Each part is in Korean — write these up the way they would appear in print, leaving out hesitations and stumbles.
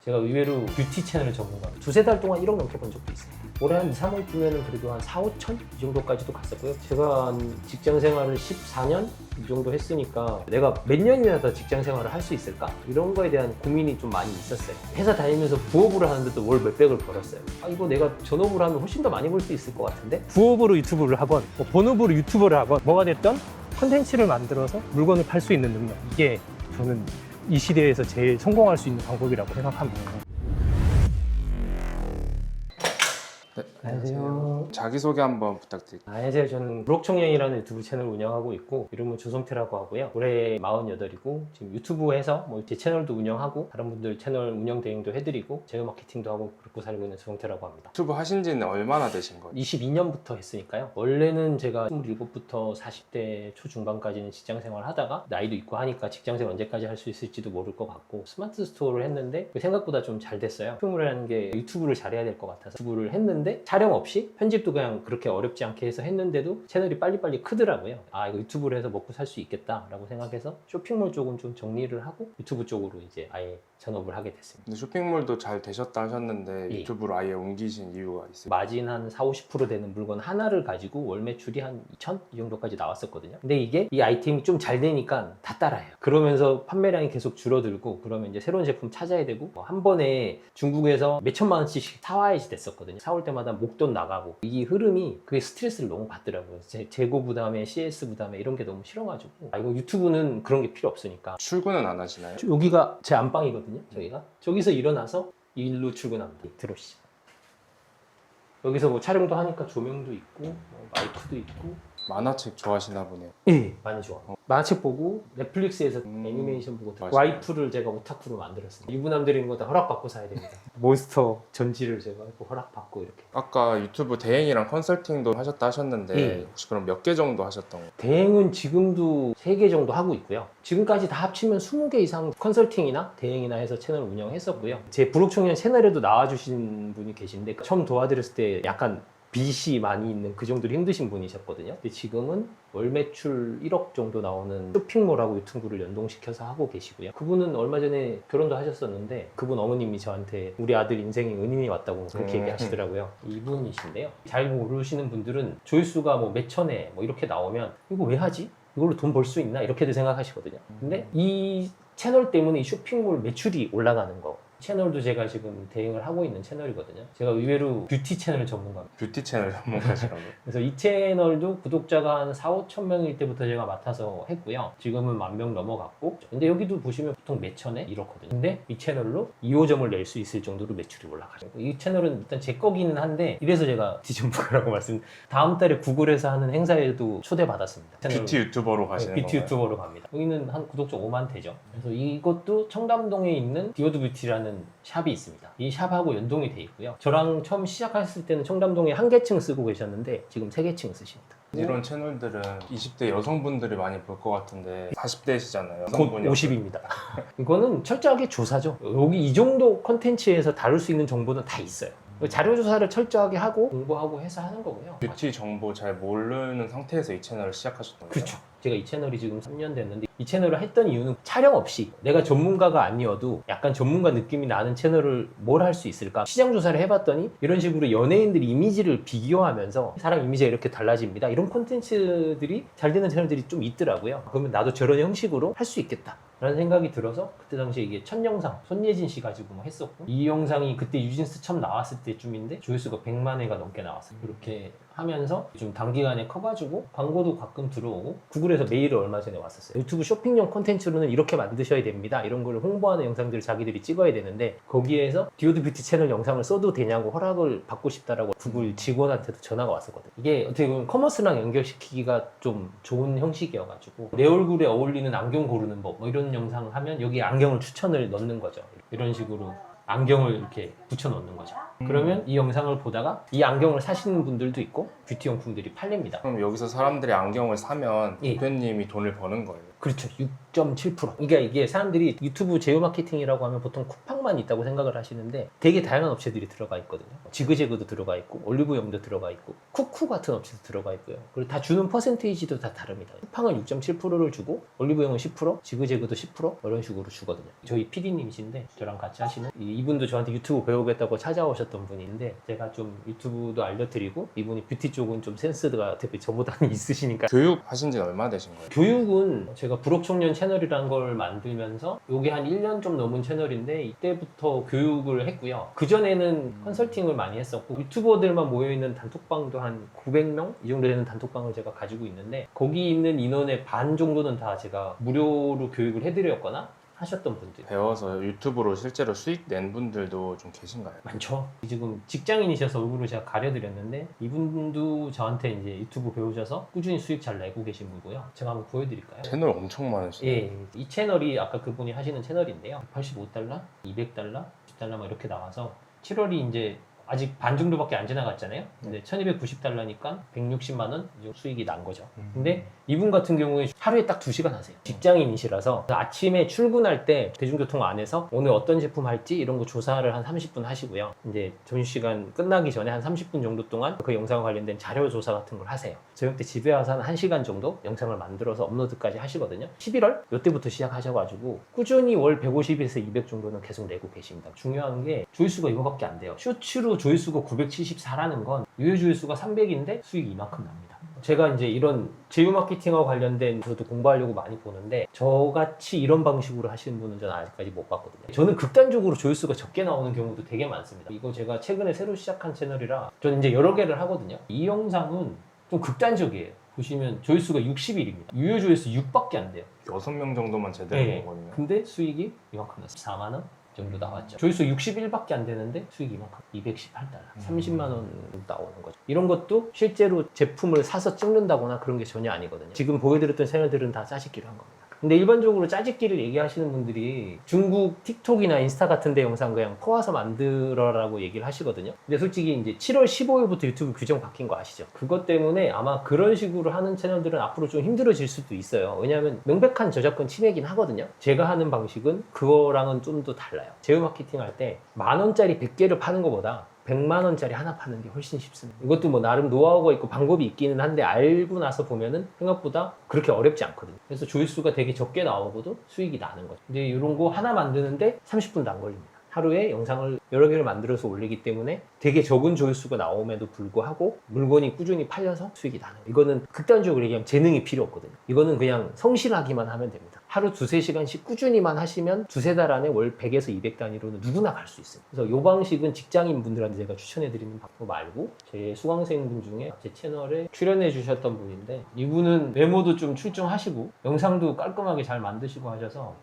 제가 의외로 뷰티 채널 전문가입니다. 두세 달 동안 1억 넘게 번 적도 있어요. 올해 한 2, 3월 뛰면은 그래도 한 4, 5천? 이 정도까지도 갔었고요. 제가 한 직장 생활을 14년 이 정도 했으니까 내가 몇 년이나 더 직장 생활을 할 수 있을까? 이런 거에 대한 고민이 좀 많이 있었어요. 회사 다니면서 부업으로 하는데도 월 몇백을 벌었어요. 이거 내가 전업으로 하면 훨씬 더 많이 벌 수 있을 것 같은데? 부업으로 유튜브를 하건 본업으로 유튜버를 하건 뭐가 됐든 컨텐츠를 만들어서 물건을 팔 수 있는 능력, 이게 저는 이 시대에서 제일 성공할 수 있는 방법이라고 생각합니다. 네, 안녕하세요. 자기소개 한번 부탁드릴게요. 안녕하세요. 저는 브록청년이라는 유튜브 채널 운영하고 있고 이름은 주성태라고 하고요. 올해 48이고 지금 유튜브에서 제 채널도 운영하고 다른 분들 채널 운영 대행도 해드리고 제휴 마케팅도 하고 그렇고 살고 있는 주성태라고 합니다. 유튜브 하신 지는 얼마나 되신 거예요? 22년부터 했으니까요. 원래는 제가 27부터 40대 초중반까지는 직장생활 하다가 나이도 있고 하니까 직장생활 언제까지 할 수 있을지도 모를 것 같고 스마트 스토어를 했는데 생각보다 좀 잘 됐어요. 쇼핑몰이라는 게 유튜브를 잘해야 될 것 같아서 유튜브를 했는데 촬영 없이 편집도 그냥 그렇게 어렵지 않게 해서 했는데도 채널이 빨리빨리 크더라고요. 이거 유튜브를 해서 먹고 살 수 있겠다라고 생각해서 쇼핑몰 쪽은 좀 정리를 하고 유튜브 쪽으로 이제 아예 전업을 하게 됐습니다. 근데 쇼핑몰도 잘 되셨다 하셨는데 예. 유튜브로 아예 옮기신 이유가 있어요? 마진 한 4, 50% 되는 물건 하나를 가지고 월 매출이 한 2천? 이 정도까지 나왔었거든요. 근데 이게 이 아이템이 좀 잘 되니까 다 따라해요. 그러면서 판매량이 계속 줄어들고 그러면 이제 새로운 제품 찾아야 되고 한 번에 중국에서 몇 천만 원씩 사와야지 됐었거든요. 사올 때마다 목돈 나가고 이 흐름이 그게 스트레스를 너무 받더라고요. 재고 부담에 CS 부담에 이런 게 너무 싫어가지고 이거 유튜브는 그런 게 필요 없으니까 출근은 안 하시나요? 여기가 제 안방이거든요. 저기서 일어나서 이 일로 출근합니다. 들어오시죠. 여기서 뭐 촬영도 하니까 조명도 있고 마이크도 있고. 만화책 좋아하시나 보네요. 예, 많이 좋아. 만화책 보고 넷플릭스에서 애니메이션 보고 맞아요. 와이프를 제가 오타쿠로 만들었습니다. 유부남 드리는 거 다 허락받고 사야 됩니다. 몬스터 전지를 제가 허락받고 이렇게. 아까 유튜브 대행이랑 컨설팅도 하셨다 하셨는데 예. 혹시 그럼 몇 개 정도 하셨던 거예요? 대행은 지금도 3개 정도 하고 있고요. 지금까지 다 합치면 20개 이상 컨설팅이나 대행이나 해서 채널 운영했었고요. 제 브록청년 채널에도 나와주신 분이 계신데 처음 도와드렸을 때 약간 빚이 많이 있는 그 정도로 힘드신 분이셨거든요. 근데 지금은 월 매출 1억 정도 나오는 쇼핑몰하고 유튜브를 연동시켜서 하고 계시고요. 그분은 얼마 전에 결혼도 하셨었는데 그분 어머님이 저한테 우리 아들 인생에 은인이 왔다고 그렇게 얘기하시더라고요. 이분이신데요. 잘 모르시는 분들은 조회수가 뭐 몇 천에 뭐 이렇게 나오면 이거 왜 하지? 이걸로 돈 벌 수 있나? 이렇게도 생각하시거든요. 근데 이 채널 때문에 이 쇼핑몰 매출이 올라가는 거. 채널도 제가 지금 대행을 하고 있는 채널이거든요. 제가 의외로 뷰티 채널 전문가입니다. 뷰티 채널 전문가시라고요? 그래서 이 채널도 구독자가 한 4, 5천 명일 때부터 제가 맡아서 했고요. 지금은 10,000명 넘어갔고 근데 여기도 보시면 보통 몇 천에 이렇거든요. 근데 이 채널로 2호점을 낼 수 있을 정도로 매출이 올라가요. 이 채널은 일단 제 거기는 한데 이래서 제가 뷰티 전문가라고 다음 달에 구글에서 하는 행사에도 초대받았습니다. 뷰티 유튜버로 가시는 뷰티 건가요? 유튜버로 갑니다. 여기는 한 구독자 5만 되죠. 그래서 이것도 청담동에 있는 디오드 뷰티라는 샵이 있습니다. 이 샵하고 연동이 돼 있고요. 저랑 처음 시작했을 때는 청담동에 한 개층 쓰고 계셨는데 지금 3개층 쓰십니다. 이런 채널들은 20대 여성분들이 많이 볼 것 같은데 40대시잖아요. 곧 50입니다. 이거는 철저하게 조사죠. 여기 이 정도 컨텐츠에서 다룰 수 있는 정보는 다 있어요. 자료조사를 철저하게 하고 공부하고 해서 하는 거고요. 뷰티 정보 잘 모르는 상태에서 이 채널을 시작하셨던 거예요? 그렇죠. 제가 이 채널이 지금 3년 됐는데 이 채널을 했던 이유는 촬영 없이 내가 전문가가 아니어도 약간 전문가 느낌이 나는 채널을 뭘 할 수 있을까 시장 조사를 해봤더니 이런 식으로 연예인들 이미지를 비교하면서 사람 이미지가 이렇게 달라집니다. 이런 콘텐츠들이 잘 되는 채널들이 좀 있더라고요. 그러면 나도 저런 형식으로 할 수 있겠다 라는 생각이 들어서 그때 당시에 이게 첫 영상 손예진 씨 가지고 뭐 했었고 이 영상이 그때 유진스 처음 나왔을 때쯤인데 조회수가 100만 회가 넘게 나왔어요. 이렇게 하면서 좀 단기간에 커가지고 광고도 가끔 들어오고 구글에서 메일을 얼마 전에 왔었어요. 유튜브 쇼핑용 콘텐츠로는 이렇게 만드셔야 됩니다. 이런 걸 홍보하는 영상들을 자기들이 찍어야 되는데 거기에서 디오드 뷰티 채널 영상을 써도 되냐고 허락을 받고 싶다라고 구글 직원한테도 전화가 왔었거든요. 이게 어떻게 보면 커머스랑 연결시키기가 좀 좋은 형식이어가지고 내 얼굴에 어울리는 안경 고르는 법 뭐 이런 영상 하면 여기 안경을 추천을 넣는 거죠. 이런 식으로 안경을 이렇게 붙여 넣는 거죠. 그러면 이 영상을 보다가 이 안경을 사시는 분들도 있고 뷰티 용품들이 팔립니다. 그럼 여기서 사람들이 안경을 사면 예. 대표님이 돈을 버는 거예요? 그렇죠. 6.7%. 그러니까 이게 사람들이 유튜브 제휴 마케팅이라고 하면 보통 쿠팡만 있다고 생각을 하시는데 되게 다양한 업체들이 들어가 있거든요. 지그재그도 들어가 있고 올리브영도 들어가 있고 쿠쿠 같은 업체도 들어가 있고요. 그리고 다 주는 퍼센테이지도 다 다릅니다. 쿠팡은 6.7%를 주고 올리브영은 10%, 지그재그도 10% 이런 식으로 주거든요. 저희 PD님이신데 저랑 같이 하시는 이분도 저한테 유튜브 배우겠다고 찾아오셨던 분인데 제가 좀 유튜브도 알려드리고 이분이 뷰티 쪽은 좀 센스가 되게 저보다는 있으시니까 교육 하신 지는 얼마나 되신 거예요? 교육은 제가 불혹청년 채널이란 걸 만들면서 이게 한 1년 좀 넘은 채널인데 이때부터 교육을 했고요. 그전에는 컨설팅을 많이 했었고 유튜버들만 모여있는 단톡방도 한 900명? 이 정도 되는 단톡방을 제가 가지고 있는데 거기 있는 인원의 반 정도는 다 제가 무료로 교육을 해드렸거나 하셨던 분들 배워서 유튜브로 실제로 수익 낸 분들도 좀 계신가요? 많죠. 지금 직장인이셔서 얼굴을 제가 가려드렸는데 이분도 저한테 이제 유튜브 배우셔서 꾸준히 수익 잘 내고 계신 분이고요. 제가 한번 보여드릴까요? 채널 엄청 많으시네요. 예, 이 채널이 아까 그분이 하시는 채널인데요. 85달러, 200달러, 10달러 막 이렇게 나와서 7월이 이제 아직 반 정도밖에 안 지나갔잖아요. 근데 1290달러니까 160만 원 수익이 난 거죠. 근데 이분 같은 경우에 하루에 딱 2시간 하세요. 직장인이시라서 아침에 출근할 때 대중교통 안에서 오늘 어떤 제품 할지 이런 거 조사를 한 30분 하시고요. 이제 점심시간 끝나기 전에 한 30분 정도 동안 그 영상과 관련된 자료 조사 같은 걸 하세요. 저녁 때 집에 와서 한 1시간 정도 영상을 만들어서 업로드까지 하시거든요. 11월 이때부터 시작하셔가지고 꾸준히 월 150에서 200 정도는 계속 내고 계십니다. 중요한 게 조회수가 이거밖에 안 돼요. 쇼츠로 조회수가 974라는 건 유효 조회수가 300인데 수익이 이만큼 납니다. 제가 이제 이런 제휴 마케팅과 관련된 저도 공부하려고 많이 보는데 저같이 이런 방식으로 하시는 분은 저는 아직까지 못 봤거든요. 저는 극단적으로 조회수가 적게 나오는 경우도 되게 많습니다. 이거 제가 최근에 새로 시작한 채널이라 저는 이제 여러 개를 하거든요. 이 영상은 좀 극단적이에요. 보시면 조회수가 60일입니다. 유효 조회수 6밖에 안 돼요. 6명 정도만 제대로 네. 먹거든요. 근데 수익이 이만큼 났어요. 4만 원 정도 나왔죠. 조회수 61밖에 안 되는데 수익이 이만큼 218달러 30만 원 나오는 거죠. 이런 것도 실제로 제품을 사서 찍는다거나 그런 게 전혀 아니거든요. 지금 보여드렸던 채널들은 다 짜집기로 한 겁니다. 근데 일반적으로 짜집기를 얘기하시는 분들이 중국 틱톡이나 인스타 같은 데 영상 그냥 퍼와서 만들어라고 얘기를 하시거든요. 근데 솔직히 이제 7월 15일부터 유튜브 규정 바뀐 거 아시죠? 그것 때문에 아마 그런 식으로 하는 채널들은 앞으로 좀 힘들어질 수도 있어요. 왜냐하면 명백한 저작권 침해긴 하거든요. 제가 하는 방식은 그거랑은 좀 더 달라요. 제휴 마케팅 할 때 10,000원짜리 100개를 파는 것보다 100만 원짜리 하나 파는 게 훨씬 쉽습니다. 이것도 뭐 나름 노하우가 있고 방법이 있기는 한데 알고 나서 보면은 생각보다 그렇게 어렵지 않거든요. 그래서 조회수가 되게 적게 나오고도 수익이 나는 거죠. 근데 이런 거 하나 만드는데 30분도 안 걸립니다. 하루에 영상을 여러 개를 만들어서 올리기 때문에 되게 적은 조회수가 나옴에도 불구하고 물건이 꾸준히 팔려서 수익이 나는 거예요. 이거는 극단적으로 얘기하면 재능이 필요 없거든요. 이거는 그냥 성실하기만 하면 됩니다. 하루 2-3시간씩 꾸준히만 하시면 2-3달 안에 월 100에서 200 단위로는 누구나 갈 수 있어요. 그래서 이 방식은 직장인 분들한테 제가 추천해드리는 방법 말고 제 수강생분 중에 제 채널에 출연해 주셨던 분인데 이분은 외모도 좀 출중하시고 영상도 깔끔하게 잘 만드시고 하셔서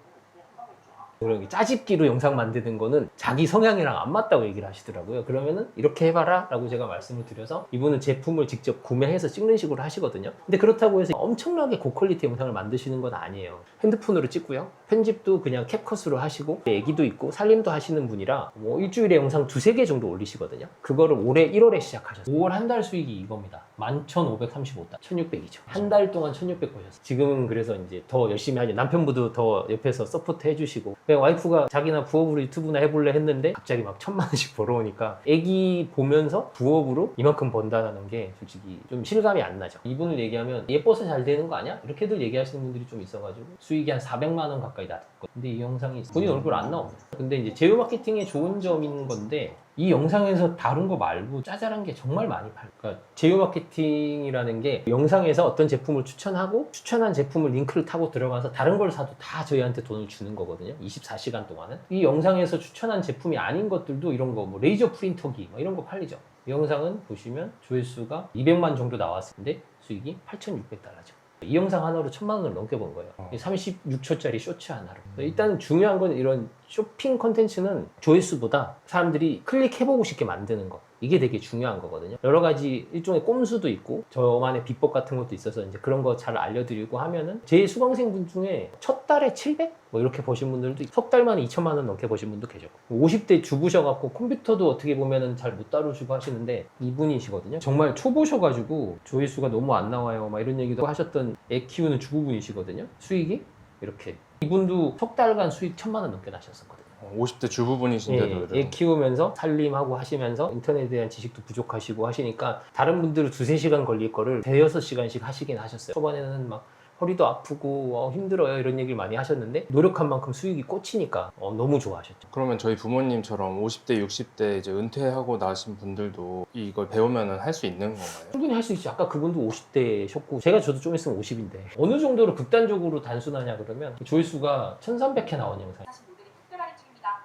그런 짜집기로 영상 만드는 거는 자기 성향이랑 안 맞다고 얘기를 하시더라고요. 그러면은 이렇게 해봐라 라고 제가 말씀을 드려서 이분은 제품을 직접 구매해서 찍는 식으로 하시거든요. 근데 그렇다고 해서 엄청나게 고퀄리티 영상을 만드시는 건 아니에요. 핸드폰으로 찍고요. 편집도 그냥 캡컷으로 하시고 애기도 있고 살림도 하시는 분이라 뭐 일주일에 영상 2-3개 정도 올리시거든요. 그거를 올해 1월에 시작하셨어요. 5월 한 달 수익이 이겁니다. 11,535달 1,600이죠. 한 달 동안 1,600 보셨어요. 지금은 그래서 이제 더 열심히 하죠. 남편분도 더 옆에서 서포트 해주시고 그냥 와이프가 자기나 부업으로 유튜브나 해볼래 했는데 갑자기 막 1,000만 원씩 벌어오니까 애기 보면서 부업으로 이만큼 번다는 게 솔직히 좀 실감이 안 나죠. 이분을 얘기하면 예뻐서 잘 되는 거 아니야? 이렇게들 얘기하시는 분들이 좀 있어가지고 수익이 한 400만 원 가까이 났거든요. 근데 이 영상이 본인 얼굴 안 나옵니다. 근데 이제 제휴 마케팅의 좋은 점인 건데 이 영상에서 다룬 거 말고 짜잘한 게 정말 많이 팔려요. 그러니까 제휴 마케팅이라는 게 영상에서 어떤 제품을 추천하고 추천한 제품을 링크를 타고 들어가서 다른 걸 사도 다 저희한테 돈을 주는 거거든요. 24시간 동안은. 이 영상에서 추천한 제품이 아닌 것들도 이런 거 뭐 레이저 프린터기 뭐 이런 거 팔리죠. 이 영상은 보시면 조회수가 200만 정도 나왔는데 수익이 8,600달러죠. 이 영상 하나로 1,000만 원을 넘게 번 거예요. 36초짜리 쇼츠 하나로. 일단 중요한 건 이런 쇼핑 컨텐츠는 조회수보다 사람들이 클릭해보고 싶게 만드는 거. 이게 되게 중요한 거거든요. 여러 가지 일종의 꼼수도 있고 저만의 비법 같은 것도 있어서 이제 그런 거 잘 알려드리고 하면은 제 수강생분 중에 첫 달에 700? 뭐 이렇게 버신 분들도 있고 석 달 만에 2,000만 원 넘게 버신 분도 계셨고 50대 주부셔갖고 컴퓨터도 어떻게 보면은 잘 못 다루시고 하시는데 이분이시거든요. 정말 초보셔가지고 조회수가 너무 안 나와요 막 이런 얘기도 하셨던 애 키우는 주부분이시거든요. 수익이 이렇게. 이분도 석 달간 수익 1,000만 원 넘게 나셨었거든요. 50대 주부분이신데도 애 이런. 키우면서 살림하고 하시면서 인터넷에 대한 지식도 부족하시고 하시니까 다른 분들은 2-3시간 걸릴 거를 5-6시간씩 하시긴 하셨어요. 초반에는 막 허리도 아프고 힘들어요 이런 얘기를 많이 하셨는데 노력한 만큼 수익이 꽂히니까 너무 좋아하셨죠. 그러면 저희 부모님처럼 50대, 60대 이제 은퇴하고 나신 분들도 이걸 배우면 할 수 있는 건가요? 충분히 할 수 있죠. 아까 그분도 50대셨고 저도 좀 있으면 50인데 어느 정도로 극단적으로 단순하냐 그러면 조회수가 1,300회 나온 영상.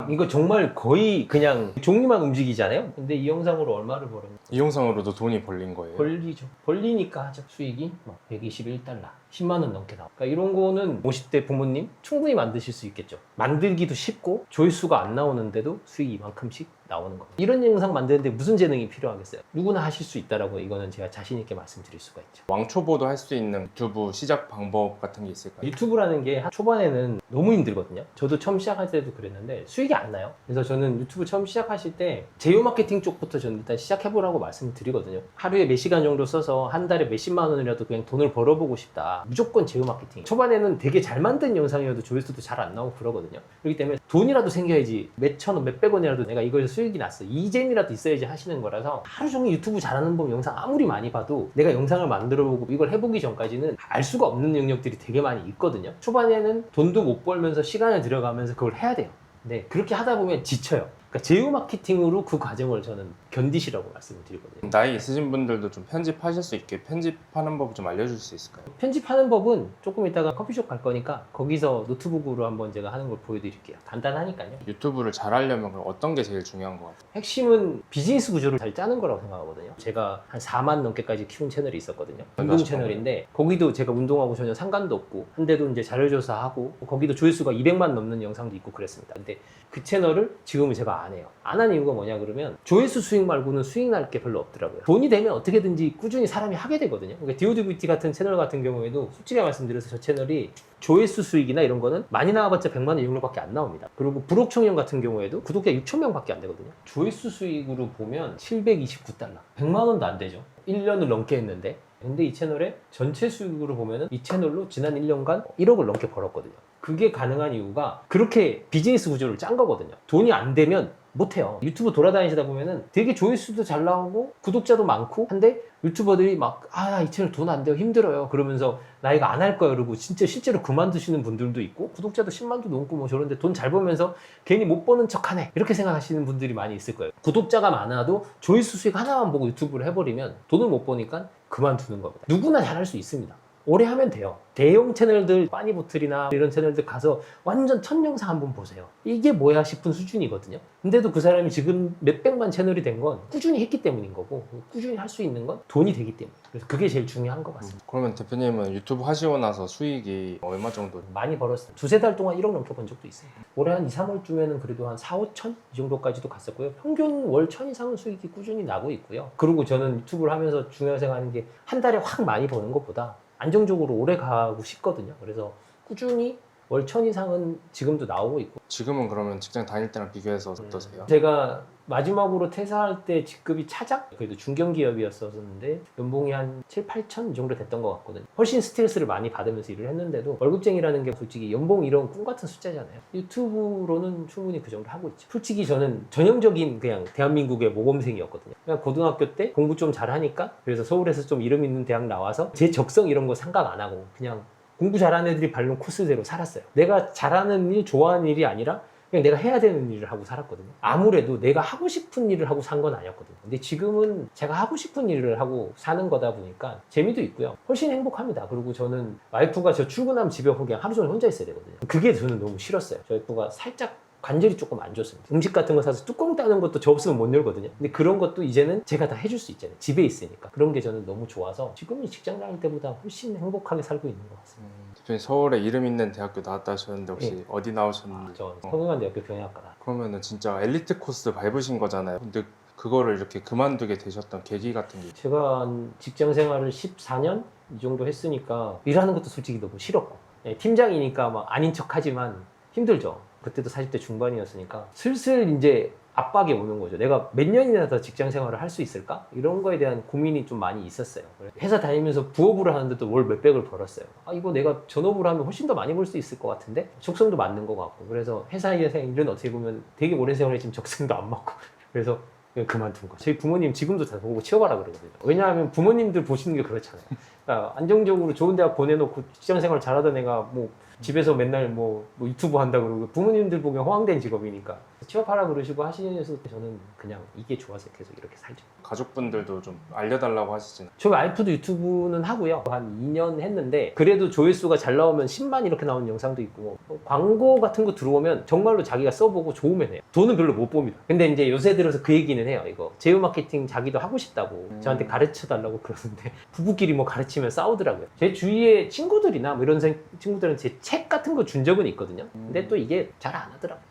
이거 정말 거의 그냥 종이만 움직이잖아요. 근데 이 영상으로 얼마를 벌었냐? 이 영상으로도 돈이 벌린 거예요? 벌리죠. 벌리니까 하죠. 수익이 막 121달러, 10만 원 넘게 나와. 그러니까 이런 거는 50대 부모님 충분히 만드실 수 있겠죠. 만들기도 쉽고 조회수가 안 나오는데도 수익이 이만큼씩 나오는 겁니다. 이런 영상 만드는데 무슨 재능이 필요하겠어요? 누구나 하실 수 있다라고 이거는 제가 자신 있게 말씀드릴 수가 있죠. 왕초보도 할 수 있는 유튜브 시작 방법 같은 게 있을까요? 유튜브라는 게 초반에는 너무 힘들거든요. 저도 처음 시작할 때도 그랬는데 수익이 안 나요. 그래서 저는 유튜브 처음 시작하실 때 제휴 마케팅 쪽부터 저는 일단 시작해보라고 말씀을 드리거든요. 하루에 몇 시간 정도 써서 한 달에 몇십만 원이라도 그냥 돈을 벌어보고 싶다. 무조건 제휴 마케팅. 초반에는 되게 잘 만든 영상이어도 조회수도 잘 안 나오고 그러거든요. 그렇기 때문에 돈이라도 생겨야지 몇천 원, 몇백 원이라도 내가 이거에서 수익이 났어. 이 재미라도 있어야지 하시는 거라서 하루 종일 유튜브 잘하는 법 영상 아무리 많이 봐도 내가 영상을 만들어보고 이걸 해보기 전까지는 알 수가 없는 영역들이 되게 많이 있거든요. 초반에는 돈도 못 벌면서 시간을 들여가면서 그걸 해야 돼요. 네, 그렇게 하다 보면 지쳐요. 그러니까 제휴 마케팅으로 그 과정을 저는 견디시라고 말씀을 드리거든요. 나이 있으신 분들도 좀 편집하실 수 있게 편집하는 법 좀 알려줄 수 있을까요? 편집하는 법은 조금 이따가 커피숍 갈 거니까 거기서 노트북으로 한번 제가 하는 걸 보여드릴게요. 간단하니까요. 유튜브를 잘 하려면 그럼 어떤 게 제일 중요한 것 같아요? 핵심은 비즈니스 구조를 잘 짜는 거라고 생각하거든요. 제가 한 4만 넘게까지 키운 채널이 있었거든요. 운동 채널인데 거기도 제가 운동하고 전혀 상관도 없고 한 대도 이제 자료조사하고 거기도 조회수가 200만 넘는 영상도 있고 그랬습니다. 근데 그 채널을 지금은 제가 안 해요. 안 한 이유가 뭐냐 그러면 조회수 수익 말고는 수익 날 게 별로 없더라고요. 돈이 되면 어떻게든지 꾸준히 사람이 하게 되거든요. 그러니까 DODVT 같은 채널 같은 경우에도 솔직히 말씀드려서 저 채널이 조회수 수익이나 이런 거는 많이 나와봤자 100만 원 이 정도밖에 안 나옵니다. 그리고 불옥청년 같은 경우에도 구독자 6,000명밖에 안 되거든요. 조회수 수익으로 보면 729달러, 100만 원도 안 되죠. 1년을 넘게 했는데 근데 이 채널의 전체 수익으로 보면은 이 채널로 지난 1년간 1억을 넘게 벌었거든요. 그게 가능한 이유가 그렇게 비즈니스 구조를 짠 거거든요. 돈이 안 되면 못해요. 유튜브 돌아다니시다 보면은 되게 조회수도 잘 나오고 구독자도 많고 한데 유튜버들이 막 이 채널 돈 안 돼요 힘들어요 그러면서 나 이거 안 할 거야 그러고 진짜 실제로 그만두시는 분들도 있고 구독자도 10만도 넘고 뭐 저런데 돈 잘 벌면서 괜히 못 버는 척하네 이렇게 생각하시는 분들이 많이 있을 거예요. 구독자가 많아도 조회수 수익 하나만 보고 유튜브를 해버리면 돈을 못 버니까 그만두는 겁니다. 누구나 잘할 수 있습니다. 오래 하면 돼요. 대형 채널들 빠니보틀이나 이런 채널들 가서 완전 첫 영상 한번 보세요. 이게 뭐야 싶은 수준이거든요. 근데도 그 사람이 지금 몇백만 채널이 된 건 꾸준히 했기 때문인 거고 꾸준히 할 수 있는 건 돈이 되기 때문에 그래서 그게 제일 중요한 것 같습니다. 그러면 대표님은 유튜브 하시고 나서 수익이 얼마 정도? 많이 벌었어요. 2-3달 동안 1억 넘게 번 적도 있어요. 올해 한 2-3월쯤에는 그래도 한 4-5천 이 정도까지도 갔었고요. 평균 월 1,000 이상은 수익이 꾸준히 나고 있고요. 그리고 저는 유튜브를 하면서 중요한 생각하는 게 한 달에 확 많이 버는 것보다 안정적으로 오래 가고 싶거든요. 그래서 꾸준히 월 1,000 이상은 지금도 나오고 있고. 지금은 그러면 직장 다닐 때랑 비교해서 어떠세요? 제가 마지막으로 퇴사할 때 직급이 차장? 그래도 중견기업이었었는데 연봉이 한 7-8천 이 정도 됐던 것 같거든요. 훨씬 스트레스를 많이 받으면서 일을 했는데도 월급쟁이라는 게 솔직히 연봉 이런 꿈 같은 숫자잖아요. 유튜브로는 충분히 그 정도 하고 있죠. 솔직히 저는 전형적인 그냥 대한민국의 모범생이었거든요. 그냥 고등학교 때 공부 좀 잘하니까 그래서 서울에서 좀 이름 있는 대학 나와서 제 적성 이런 거 생각 안 하고 그냥 공부 잘하는 애들이 밟는 코스대로 살았어요. 내가 잘하는 일, 좋아하는 일이 아니라 그냥 내가 해야 되는 일을 하고 살았거든요. 아무래도 내가 하고 싶은 일을 하고 산 건 아니었거든요. 근데 지금은 제가 하고 싶은 일을 하고 사는 거다 보니까 재미도 있고요. 훨씬 행복합니다. 그리고 저는 와이프가 저 출근하면 집에 그냥 하루 종일 혼자 있어야 되거든요. 그게 저는 너무 싫었어요. 저희 와이프가 살짝 관절이 조금 안 좋습니다. 음식 같은 거 사서 뚜껑 따는 것도 저 없으면 못 열거든요. 근데 그런 것도 이제는 제가 다 해줄 수 있잖아요. 집에 있으니까. 그런 게 저는 너무 좋아서 지금이 직장 다닐 때보다 훨씬 행복하게 살고 있는 것 같습니다. 대표님 서울에 이름 있는 대학교 나왔다 하셨는데 혹시 네. 어디 나오셨는지? 저 성균관대학교 경영학과다. 그러면은 진짜 엘리트 코스 밟으신 거잖아요. 근데 그거를 이렇게 그만두게 되셨던 계기 같은 게 제가 직장 생활을 14년 이 정도 했으니까 일하는 것도 솔직히 너무 싫었고 팀장이니까 막 아닌 척 하지만 힘들죠. 그때도 40대 중반이었으니까 슬슬 이제 압박이 오는 거죠. 내가 몇 년이나 더 직장 생활을 할 수 있을까? 이런 거에 대한 고민이 좀 많이 있었어요. 회사 다니면서 부업으로 하는데도 월 몇백을 벌었어요. 아, 이거 내가 전업으로 하면 훨씬 더 많이 벌 수 있을 것 같은데? 적성도 맞는 것 같고. 그래서 회사에서 일은 어떻게 보면 되게 오랜 세월에 지금 적성도 안 맞고. 그래서 그만둔 거죠. 저희 부모님 지금도 다 보고 치워봐라 그러거든요. 왜냐하면 부모님들 보시는 게 그렇잖아요. 그러니까 안정적으로 좋은 대학 보내놓고 직장 생활 잘하던 애가 뭐 집에서 맨날 뭐 유튜브 한다 그러고 부모님들 보기엔 허황된 직업이니까 취업하라 그러시고 하시면서 저는 그냥 이게 좋아서 계속 이렇게 살죠. 가족분들도 좀 알려달라고 하시진 않아요? 저희 와이프도 유튜브는 하고요. 한 2년 했는데 그래도 조회수가 잘 나오면 10만 이렇게 나오는 영상도 있고 광고 같은 거 들어오면 정말로 자기가 써보고 좋으면 해요. 돈은 별로 못 봅니다. 근데 이제 요새 들어서 그 얘기는 해요. 이거 제휴 마케팅 자기도 하고 싶다고 저한테 가르쳐 달라고 그러는데 부부끼리 뭐 가르치면 싸우더라고요. 제 주위에 친구들이나 뭐 이런 친구들은 제 책 같은 거 준 적은 있거든요. 근데 또 이게 잘 안 하더라고요.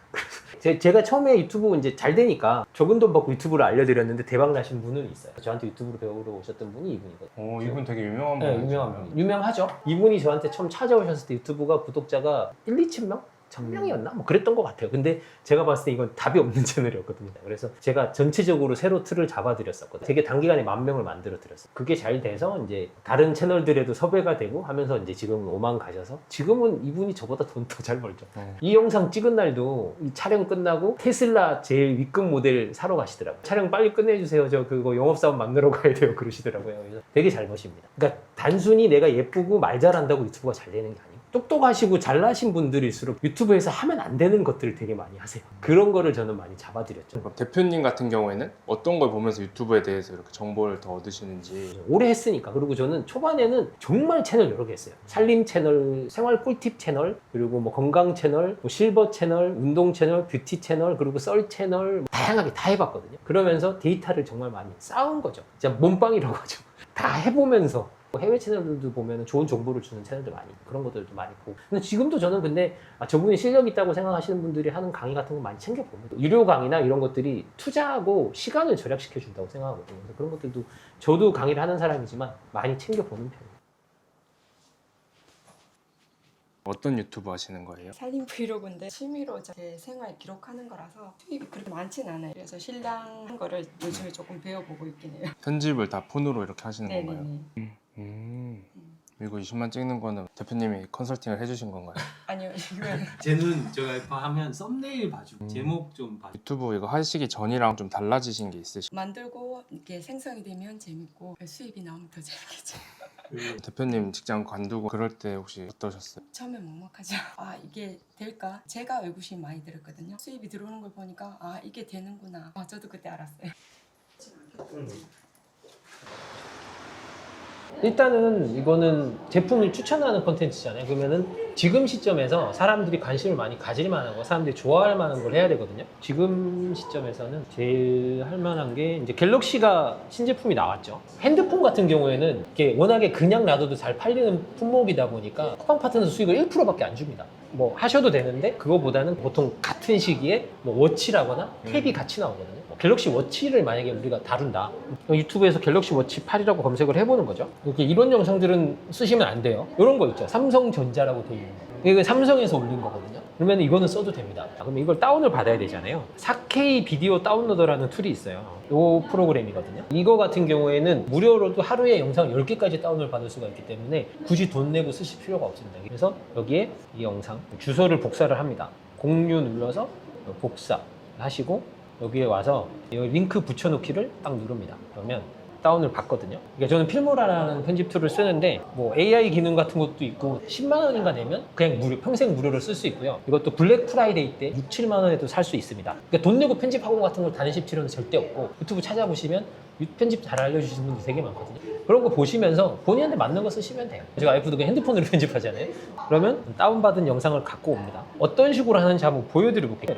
제가 처음에 유튜브 이제 잘 되니까 적은 돈 받고 유튜브를 알려드렸는데 대박 나신 분은 있어요. 저한테 유튜브로 배우러 오셨던 분이 이분이거든요. 이분 되게 유명한 네, 분이죠. 유명한 분. 유명하죠. 이분이 저한테 처음 찾아오셨을 때 유튜브가 구독자가 1, 2천 명? 1000명이었나? 뭐 그랬던 것 같아요. 근데 제가 봤을 때 이건 답이 없는 채널이었거든요. 그래서 제가 전체적으로 새로 틀을 잡아드렸었거든요. 되게 단기간에 10,000명을 만들어드렸어요. 그게 잘 돼서 이제 다른 채널들에도 섭외가 되고 하면서 이제 지금 5만 가셔서 지금은 이분이 저보다 돈 더 잘 벌죠. 이 영상 찍은 날도 이 촬영 끝나고 테슬라 제일 위급 모델 사러 가시더라고요. 촬영 빨리 끝내주세요. 저 그거 영업사원 만나러 가야 돼요. 그러시더라고요. 그래서 되게 잘 버십니다. 그러니까 단순히 내가 예쁘고 말 잘한다고 유튜브가 잘 되는 게 아니에요. 똑똑하시고 잘나신 분들일수록 유튜브에서 하면 안 되는 것들을 되게 많이 하세요. 그런 거를 저는 많이 잡아드렸죠. 그럼 대표님 같은 경우에는 어떤 걸 보면서 유튜브에 대해서 이렇게 정보를 더 얻으시는지. 오래 했으니까. 그리고 저는 초반에는 정말 채널 여러 개 했어요. 살림 채널, 생활 꿀팁 채널, 그리고 뭐 건강 채널, 뭐 실버 채널, 운동 채널, 뷰티 채널, 그리고 썰 채널 다양하게 다 해봤거든요. 그러면서 데이터를 정말 많이 쌓은 거죠. 진짜 몸빵이라고 하죠. 다 해보면서 해외 채널들도 보면 좋은 정보를 주는 채널들 많이 그런 것들도 많이 보고. 근데 지금도 저는 근데 저분이 실력 있다고 생각하시는 분들이 하는 강의 같은 거 많이 챙겨봅니다. 유료 강의나 이런 것들이 투자하고 시간을 절약시켜 준다고 생각하거든요. 그래서 그런 것들도 저도 강의를 하는 사람이지만 많이 챙겨보는 편이에요. 어떤 유튜브 하시는 거예요? 살림 브이로그인데 취미로 제 생활 기록하는 거라서 수입이 그렇게 많진 않아요. 그래서 신랑 한 거를 요즘에 조금 배워보고 있긴 해요. 편집을 다 폰으로 이렇게 하시는 건가요? 네네네. 그리고 20만 찍는 거는 대표님이 컨설팅을 해주신 건가요? 아니요, 이건 쟤는 제가 하면 썸네일 봐주고 제목 좀 봐주고. 유튜브 이거 하시기 전이랑 좀 달라지신 게 있으시죠? 만들고 이렇게 생성이 되면 재밌고 수입이 나오면 더 재밌겠죠. 대표님 직장 관두고 그럴 때 혹시 어떠셨어요? 처음에 먹먹하죠. 아, 이게 될까? 제가 의구심이 많이 들었거든요. 수입이 들어오는 걸 보니까 아, 이게 되는구나. 저도 그때 알았어요. 일단은 이거는 제품을 추천하는 콘텐츠잖아요. 그러면은 지금 시점에서 사람들이 관심을 많이 가질 만한 거, 사람들이 좋아할 만한 걸 해야 되거든요. 지금 시점에서는 제일 할 만한 게 이제 갤럭시가 신제품이 나왔죠. 핸드폰 같은 경우에는 이게 워낙에 그냥 놔둬도 잘 팔리는 품목이다 보니까 쿠팡 파트너에서 수익을 1%밖에 안 줍니다. 뭐 하셔도 되는데 그거보다는 보통 같은 시기에 뭐 워치라거나 탭이 같이 나오거든요. 갤럭시 워치를 만약에 우리가 다룬다. 유튜브에서 갤럭시 워치 8이라고 검색을 해보는 거죠. 이렇게 이런 영상들은 쓰시면 안 돼요. 이런 거 있죠. 삼성전자라고 되어 있는 거. 이거 삼성에서 올린 거거든요. 그러면 이거는 써도 됩니다. 그럼 이걸 다운을 받아야 되잖아요. 4K 비디오 다운로더라는 툴이 있어요. 이 프로그램이거든요. 이거 같은 경우에는 무료로도 하루에 영상 10개까지 다운을 받을 수가 있기 때문에 굳이 돈 내고 쓰실 필요가 없습니다. 그래서 여기에 이 영상 주소를 복사를 합니다. 공유 눌러서 복사 하시고 여기에 와서 여기 링크 붙여놓기를 딱 누릅니다. 그러면 다운을 받거든요. 그러니까 저는 필모라라는 편집 툴을 쓰는데 뭐 AI 기능 같은 것도 있고 10만 원인가 내면 그냥 무료, 평생 무료로 쓸 수 있고요. 이것도 블랙 프라이데이 때 6, 7만 원에도 살 수 있습니다. 그러니까 돈 내고 편집 학원 같은 걸 다니실 필요는 절대 없고 유튜브 찾아보시면 편집 잘 알려주시는 분들 되게 많거든요. 그런 거 보시면서 본인한테 맞는 거 쓰시면 돼요. 제가 와이프도 그냥 핸드폰으로 편집하잖아요. 그러면 다운받은 영상을 갖고 옵니다. 어떤 식으로 하는지 한번 보여드려볼게요.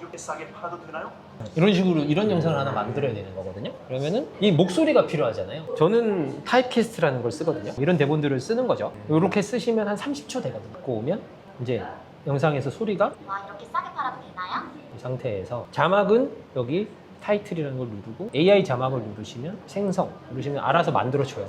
이렇게 싸게 팔아도 되나요? 이런 식으로 이런 영상을 하나 만들어야 되는 거거든요. 그러면은 이 목소리가 필요하잖아요. 저는 타입캐스트라는 걸 쓰거든요. 이런 대본들을 쓰는 거죠. 이렇게 쓰시면 한 30초 되거든요. 갖고 오면 이제 영상에서 소리가 와, 이렇게 싸게 팔아도 되나요? 이 상태에서 자막은 여기 타이틀이라는 걸 누르고 AI 자막을 누르시면 생성 누르시면 알아서 만들어줘요.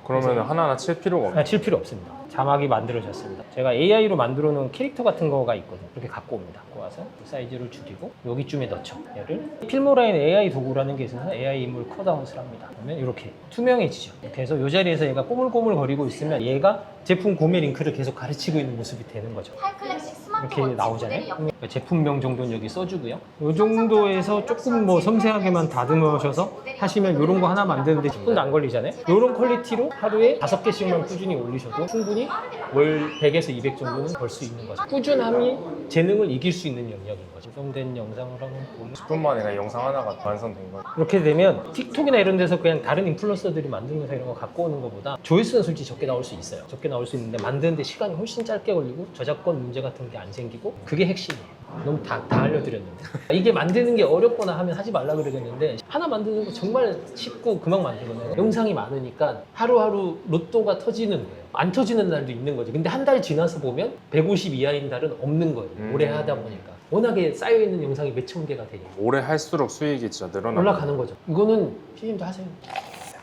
그러면 하나하나 칠 필요가 없나요? 칠 필요 없습니다. 자막이 만들어졌습니다. 제가 AI로 만들어 놓은 캐릭터 같은 거가 있거든요. 이렇게 갖고 옵니다. 갖고 와서 사이즈를 줄이고 여기쯤에 넣죠. 얘를 필모라인 AI 도구라는 게 있어서 AI 인물 컷아웃을 합니다. 그러면 이렇게 투명해지죠. 이렇게 해서 이 자리에서 얘가 꼬물꼬물 거리고 있으면 얘가 제품 구매 링크를 계속 가르치고 있는 모습이 되는 거죠. 하이클래식 스마트 이렇게 나오잖아요. 그러니까 제품명 정도는 여기 써주고요. 이 정도에서 조금 뭐 섬세하게만 다듬으셔서 하시면 이런 거 하나 만드는데 10분도 안 걸리잖아요. 이런 퀄리티로 하루에 5개씩만 꾸준히 올리셔도 충분히 월 100에서 200 정도는 벌 수 있는 거죠. 꾸준함이 재능을 이길 수 있는 영역인 거죠. 완성된 영상을 한번 보면 10분 만에 그냥 영상 하나가 완성된 거예요. 이렇게 되면 틱톡이나 이런 데서 그냥 다른 인플루언서들이 만든 영상 이런 거 갖고 오는 것보다 조회수는 솔직히 적게 나올 수 있어요. 적게 나올 수 있는데 만드는데 시간이 훨씬 짧게 걸리고 저작권 문제 같은 게 안 생기고 그게 핵심이에요. 너무 다 알려드렸는데 이게 만드는 게 어렵거나 하면 하지 말라 그러겠는데 하나 만드는 거 정말 쉽고 금방 만들거든요. 영상이 많으니까 하루하루 로또가 터지는 거예요. 안 터지는 날도 있는 거죠. 근데 한 달 지나서 보면 150 이하인 달은 없는 거예요. 오래 하다 보니까 워낙에 쌓여있는 영상이 몇천 개가 되니까 오래 할수록 수익이 진짜 늘어나요. 올라가는 거죠. 이거는 PD님도 하세요.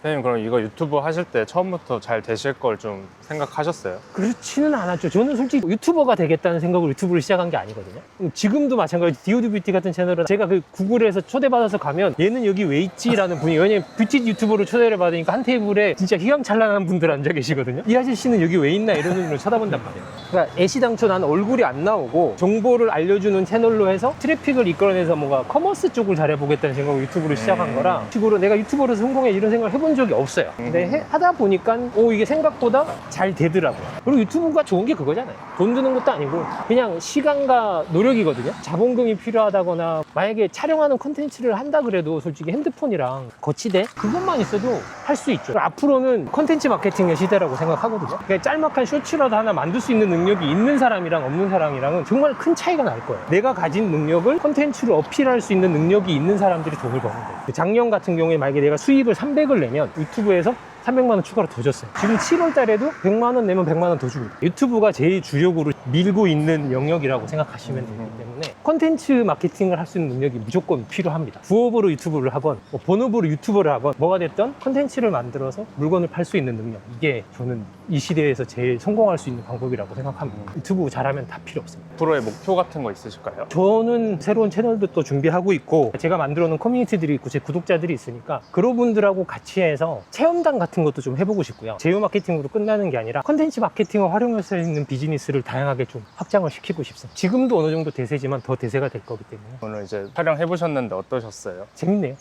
선생님 그럼 이거 유튜브 하실 때 처음부터 잘 되실 걸 좀 생각하셨어요? 그렇지는 않았죠. 저는 솔직히 유튜버가 되겠다는 생각으로 유튜브를 시작한 게 아니거든요. 지금도 마찬가지 디오드 뷰티 같은 채널은 제가 그 구글에서 초대받아서 가면 얘는 여기 왜 있지라는 분이 왜냐면 뷰티 유튜버로 초대를 받으니까 한 테이블에 진짜 휘황찬란한 분들 앉아 계시거든요. 이 아저씨는 여기 왜 있나 이런 눈으로 쳐다본단 말이에요. 그러니까 애시당초 난 얼굴이 안 나오고 정보를 알려주는 채널로 해서 트래픽을 이끌어내서 뭔가 커머스 쪽을 잘해보겠다는 생각으로 유튜브를 시작한 거라 식으로 내가 유튜버로서 성공해 이런 생각을 해본 적이 없어요. 근데 하다 보니까 이게 생각보다 잘 되더라고요. 그리고 유튜브가 좋은 게 그거잖아요. 돈 드는 것도 아니고 그냥 시간과 노력이거든요. 자본금이 필요하다거나 만약에 촬영하는 컨텐츠를 한다 그래도 솔직히 핸드폰이랑 거치대 그것만 있어도 할 수 있죠. 앞으로는 컨텐츠 마케팅의 시대라고 생각하거든요. 그러니까 짤막한 쇼츠라도 하나 만들 수 있는 능력이 있는 사람이랑 없는 사람이랑은 정말 큰 차이가 날 거예요. 내가 가진 능력을 컨텐츠로 어필할 수 있는 능력이 있는 사람들이 돈을 버는 거예요. 작년 같은 경우에 만약에 내가 수익을 300을 내면 유튜브에서 300만 원 추가로 더 줬어요. 지금 7월 달에도 100만 원 내면 100만 원 더 줍니다. 유튜브가 제일 주력으로 밀고 있는 영역이라고 생각하시면 되기 때문에 콘텐츠 마케팅을 할 수 있는 능력이 무조건 필요합니다. 부업으로 유튜브를 하건 본업으로 유튜버를 하건 뭐가 됐든 콘텐츠를 만들어서 물건을 팔 수 있는 능력, 이게 저는 이 시대에서 제일 성공할 수 있는 방법이라고 생각합니다. 유튜브 잘하면 다 필요 없습니다. 앞으로의 목표 같은 거 있으실까요? 저는 새로운 채널도 또 준비하고 있고 제가 만들어 놓은 커뮤니티들이 있고 제 구독자들이 있으니까 그런 분들하고 같이 해서 체험단 같은 것도 좀 해보고 싶고요. 제휴 마케팅으로 끝나는 게 아니라 컨텐츠 마케팅을 활용할 수 있는 비즈니스를 다양하게 좀 확장을 시키고 싶습니다. 지금도 어느 정도 대세지만 더 대세가 될 거기 때문에 오늘 이제 촬영해보셨는데 어떠셨어요? 재밌네요.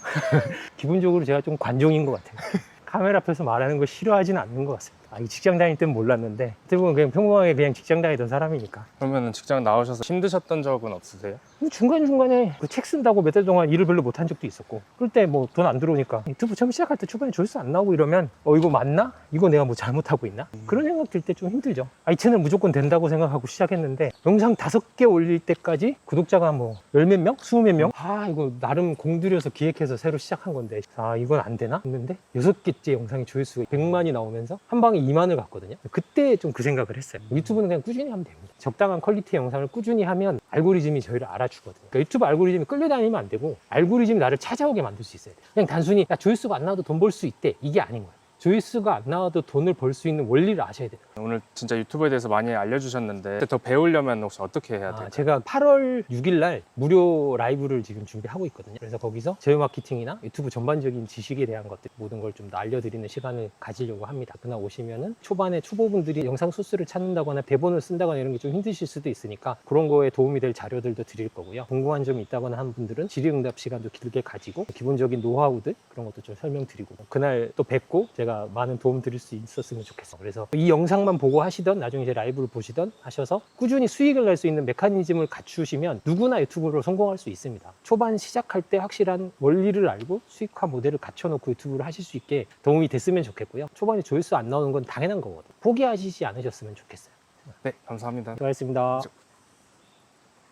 기본적으로 제가 좀 관종인 것 같아요. 카메라 앞에서 말하는 거 싫어하지는 않는 것 같습니다. 이 직장 다닐 때는 몰랐는데 대부분 그냥 평범하게 그냥 직장 다니던 사람이니까. 그러면 직장 나오셔서 힘드셨던 적은 없으세요? 중간중간에 그 책 쓴다고 몇 달 동안 일을 별로 못한 적도 있었고 그럴 때 뭐 돈 안 들어오니까 유튜브 처음 시작할 때 초반에 조회수 안 나오고 이러면 이거 맞나? 이거 내가 뭐 잘못하고 있나? 그런 생각 들 때 좀 힘들죠. 이 채널 무조건 된다고 생각하고 시작했는데 영상 5개 올릴 때까지 구독자가 뭐 10몇 명? 20몇 명? 이거 나름 공들여서 기획해서 새로 시작한 건데 이건 안 되나? 했는데 6개째 영상의 조회수가 100만이 나오면서 한 방에 2만을 갔거든요. 그때 좀 그 생각을 했어요. 유튜브는 그냥 꾸준히 하면 됩니다. 적당한 퀄리티의 영상을 꾸준히 하면 알고리즘이 저희를 알아주거든요. 그러니까 유튜브 알고리즘이 끌려다니면 안 되고 알고리즘이 나를 찾아오게 만들 수 있어야 돼요. 그냥 단순히 조회수가 안 나와도 돈 벌 수 있대, 이게 아닌 거예요. 조회수가 안 나와도 돈을 벌 수 있는 원리를 아셔야 돼요. 오늘 진짜 유튜브에 대해서 많이 알려주셨는데 더 배우려면 혹시 어떻게 해야 될까요? 제가 8월 6일 날 무료 라이브를 지금 준비하고 있거든요. 그래서 거기서 제휴 마케팅이나 유튜브 전반적인 지식에 대한 것들 모든 걸 좀 더 알려드리는 시간을 가지려고 합니다. 그날 오시면은 초반에 초보분들이 영상 소스를 찾는다거나 대본을 쓴다거나 이런 게 좀 힘드실 수도 있으니까 그런 거에 도움이 될 자료들도 드릴 거고요. 궁금한 점이 있다거나 하는 분들은 질의응답 시간도 길게 가지고 기본적인 노하우들 그런 것도 좀 설명드리고 그날 또 뵙고 제가 많은 도움 드릴 수 있었으면 좋겠어요. 그래서 이 영상만 보고 하시던 나중에 이제 라이브를 보시던 하셔서 꾸준히 수익을 낼 수 있는 메커니즘을 갖추시면 누구나 유튜브로 성공할 수 있습니다. 초반 시작할 때 확실한 원리를 알고 수익화 모델을 갖춰놓고 유튜브를 하실 수 있게 도움이 됐으면 좋겠고요. 초반에 조회수 안 나오는 건 당연한 거거든요. 포기하시지 않으셨으면 좋겠어요. 네, 감사합니다. 수고하셨습니다.